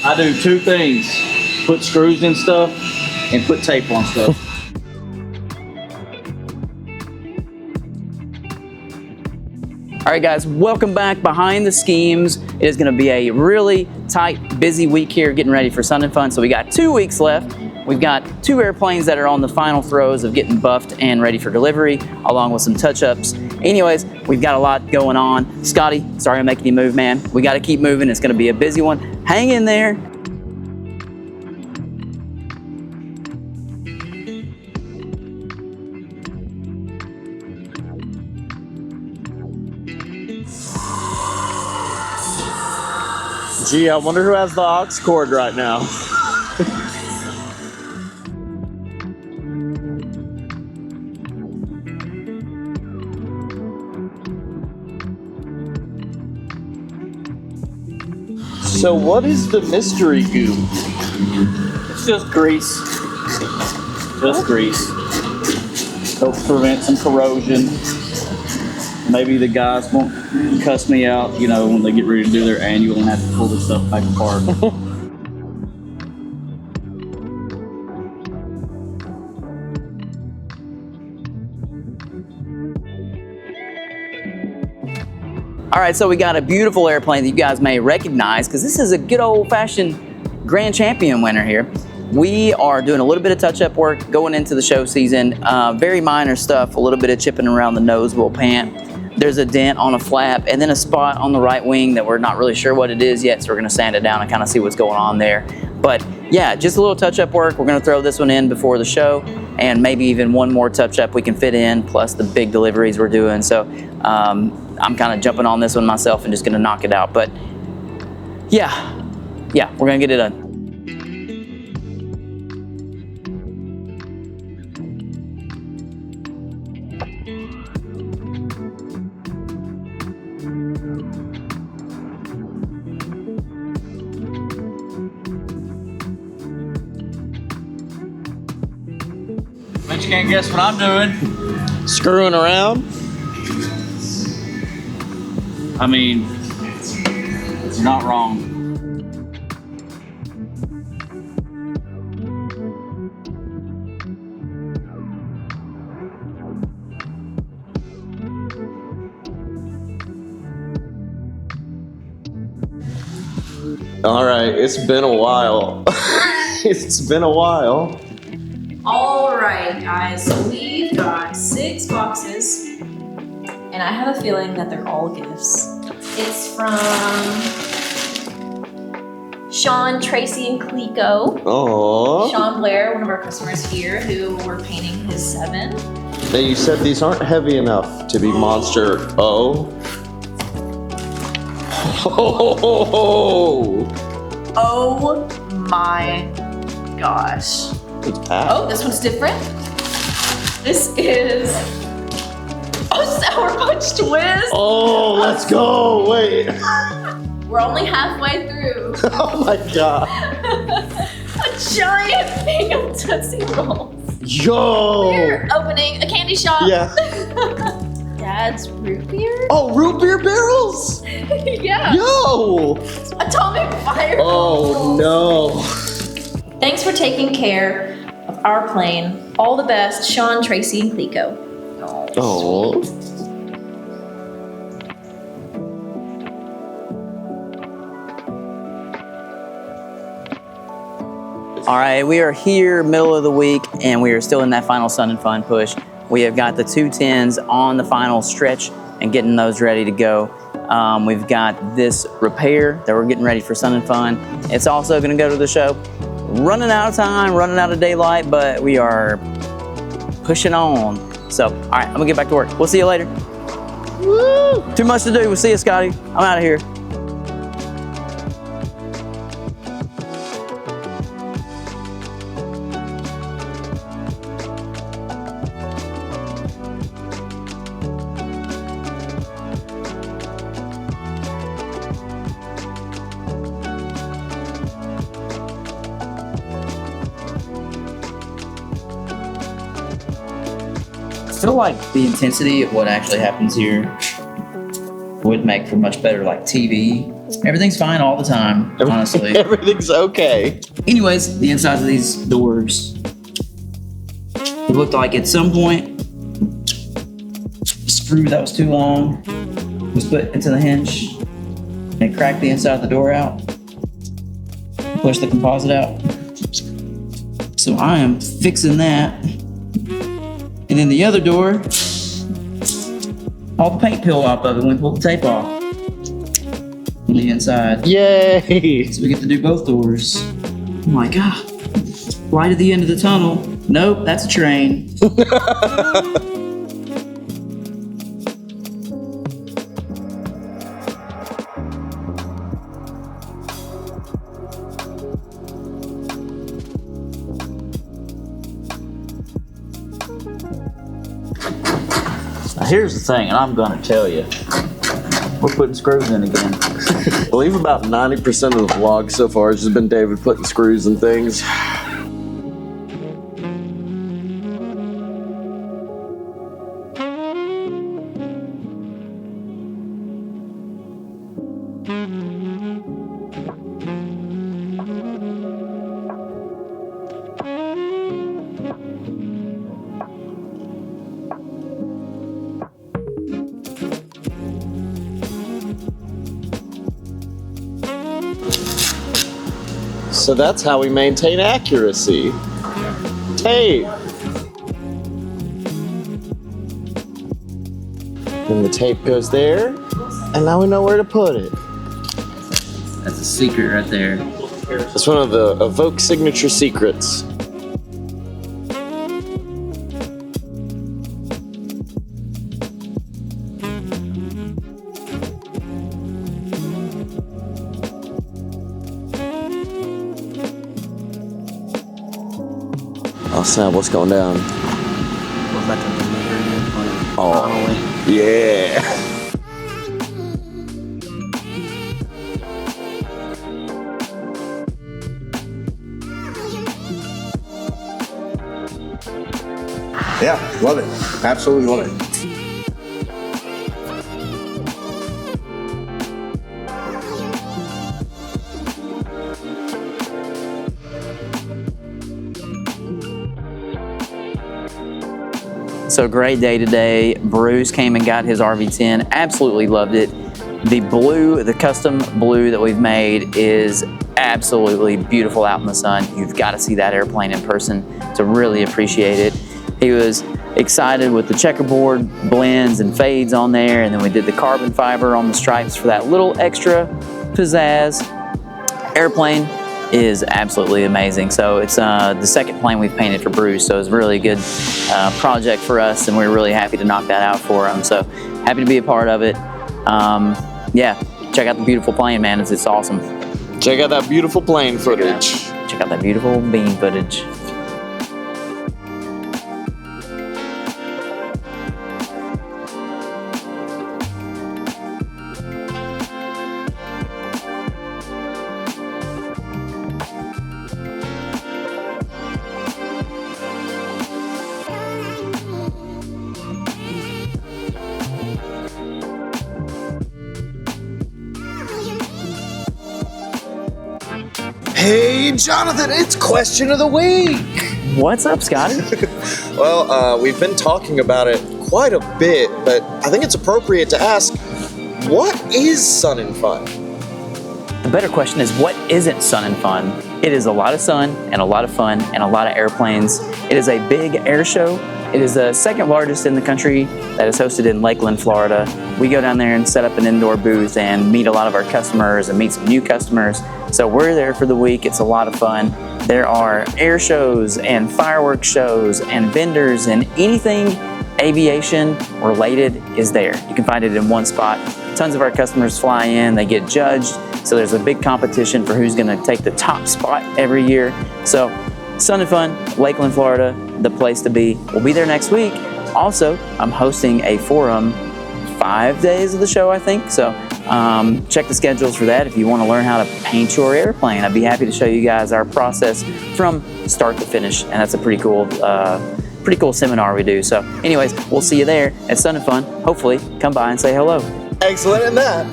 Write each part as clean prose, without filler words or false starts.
I do two things: put screws in stuff and put tape on stuff. All right, guys, welcome back behind the schemes. It is going to be a really tight, busy week here getting ready for Sun and Fun. So we got 2 weeks left. We've got 2 airplanes that are on the final throes of getting buffed and ready for delivery, along with some touch-ups. Anyways, we've got a lot going on. Scotty, sorry I'm making you move, man. We got to keep moving. It's going to be a busy one. Hang in there. Gee, I wonder who has the aux cord right now. So what is the mystery goo? It's just grease. Just grease. Helps prevent some corrosion. Maybe the guys won't cuss me out, you know, when they get ready to do their annual and have to pull this stuff back apart. All right, so we got a beautiful airplane that you guys may recognize because this is a good old-fashioned Grand Champion winner here. We are doing a little bit of touch-up work going into the show season. Very minor stuff, a little bit of chipping around the nose wheel pant. There's a dent on a flap and then a spot on the right wing that we're not really sure what it is yet, so we're gonna sand it down and kind of see what's going on there. But yeah, just a little touch-up work. We're gonna throw this one in before the show and maybe even one more touch-up we can fit in, plus the big deliveries we're doing. So I'm kind of jumping on this one myself and just gonna knock it out. But yeah, we're gonna get it done. But you can't guess what I'm doing. Screwing around? I mean, you're not wrong. All right, it's been a while. It's been a while. All right, guys, so we've got 6 boxes, and I have a feeling that they're all gifts. It's from Sean, Tracy, and Clico. Aww. Sean Blair, one of our customers here, who we're painting his 7. Now you said these aren't heavy enough to be Monster O. Oh my gosh. It's packed. Oh, this one's different. This is Sour Punch Twist. Oh, let's go. Wait. We're only halfway through. Oh my god. A giant thing of Tootsie Rolls. Yo. We're opening a candy shop. Yeah. Dad's root beer? Oh, root beer barrels? Yeah. Yo. Atomic fireballs. Oh no. Thanks for taking care of our plane. All the best, Sean, Tracy, and Clico. Oh. All right, we are here middle of the week and we are still in that final Sun and Fun push. We have got the 210s on the final stretch and getting those ready to go. We've got this repair that we're getting ready for Sun and Fun. It's also gonna go to the show. Running out of time, running out of daylight, but we are pushing on. So, all right, I'm gonna get back to work. We'll see you later. Woo! Too much to do. We'll see you, Scotty. I'm out of here. I feel like the intensity of what actually happens here would make for much better like TV Everything's fine all the time, honestly. Everything's okay. Anyways, the insides of these doors. It looked like at some point, a screw that was too long was put into the hinge and it cracked the inside of the door out. Pushed the composite out. So I am fixing that. And then the other door, all the paint peeled off of it when we pulled the tape off on the inside. Yay! So we get to do both doors. Oh my God. Light at the end of the tunnel. Nope, that's a train. Now here's the thing, and I'm gonna tell you. We're putting screws in again. I believe about 90% of the vlog so far has just been David putting screws and things. So that's how we maintain accuracy. Tape. And the tape goes there, and now we know where to put it. That's a secret right there. It's one of the Evoke signature secrets. Oh snap, what's going down? Oh, yeah. Yeah, love it. Absolutely love it. So great day today. Bruce came and got his RV10. Absolutely loved it. The blue, the custom blue that we've made is absolutely beautiful out in the sun. You've got to see that airplane in person to really appreciate it. He was excited with the checkerboard blends and fades on there, and then we did the carbon fiber on the stripes for that little extra pizzazz. Airplane is absolutely amazing. So it's the second plane we've painted for Bruce, so it's a really good project for us, and we're really happy to knock that out for him. So happy to be a part of it. Yeah, check out the beautiful plane, man. It's awesome. Check out that beautiful plane footage. Check out that beautiful beam footage. Hey, Jonathan, it's question of the week. What's up, Scotty? Well, we've been talking about it quite a bit, but I think it's appropriate to ask, what is sun and fun? The better question is, what isn't sun and fun? It is a lot of sun and a lot of fun and a lot of airplanes. It is a big air show. It is the second largest in the country that is hosted in Lakeland, Florida. We go down there and set up an indoor booth and meet a lot of our customers and meet some new customers. So we're there for the week. It's a lot of fun. There are air shows and fireworks shows and vendors, and anything aviation related is there. You can find it in one spot. Tons of our customers fly in, they get judged. So there's a big competition for who's gonna take the top spot every year. So Sun and Fun, Lakeland, Florida, the place to be. We'll be there next week. Also, I'm hosting a forum 5 days of the show, I think. So check the schedules for that if you want to learn how to paint your airplane. I'd be happy to show you guys our process from start to finish, and that's a pretty cool seminar we do. So anyways, we'll see you there at Sun and Fun. Hopefully, come by and say hello. Excellent, and that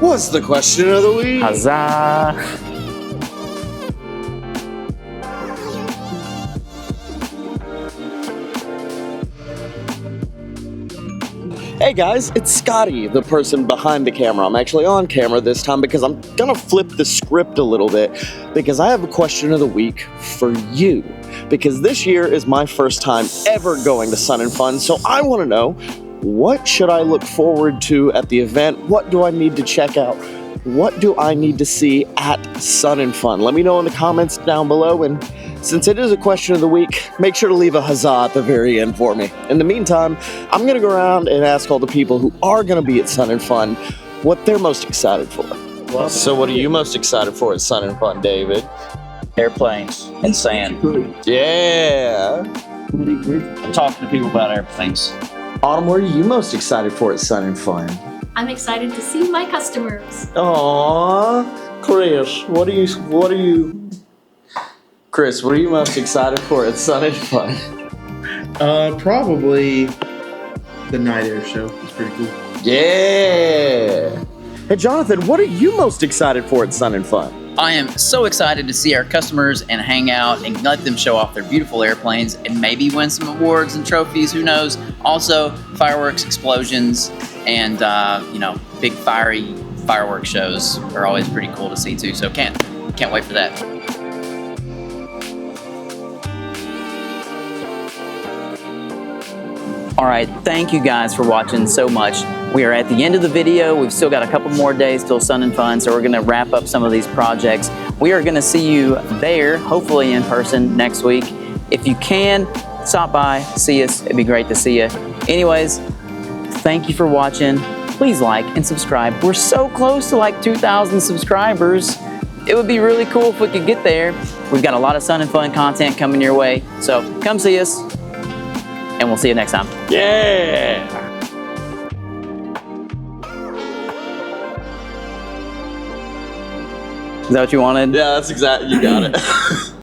What's the question of the week? Huzzah! Hey guys, it's Scotty, the person behind the camera. I'm actually on camera this time because I'm gonna flip the script a little bit because I have a question of the week for you. Because this year is my first time ever going to Sun and Fun, so I wanna know, what should I look forward to at the event? What do I need to check out? What do I need to see at Sun and Fun? Let me know in the comments down below, and since it is a question of the week, make sure to leave a huzzah at the very end for me. In the meantime, I'm gonna go around and ask all the people who are gonna be at Sun and Fun what they're most excited for. So what are you most excited for at Sun and Fun, David? Airplanes and sand. Yeah. I'm talking to people about airplanes. Autumn, what are you most excited for at Sun and Fun? I'm excited to see my customers. Aww. Chris, what are you most excited for at Sun and Fun? Probably the night air show. It's pretty cool. Yeah. Hey, Jonathan, what are you most excited for at Sun and Fun? I am so excited to see our customers and hang out and let them show off their beautiful airplanes and maybe win some awards and trophies, who knows. Also, fireworks, explosions, and big fiery fireworks shows are always pretty cool to see too, so can't wait for that. All right, thank you guys for watching so much. We are at the end of the video. We've still got a couple more days till Sun and Fun, so we're gonna wrap up some of these projects. We are gonna see you there, hopefully in person next week. If you can, stop by, see us. It'd be great to see you. Anyways, thank you for watching. Please like and subscribe. We're so close to like 2,000 subscribers. It would be really cool if we could get there. We've got a lot of Sun and Fun content coming your way, so come see us, and we'll see you next time. Yeah. Is that what you wanted? Yeah, that's exactly. You got it.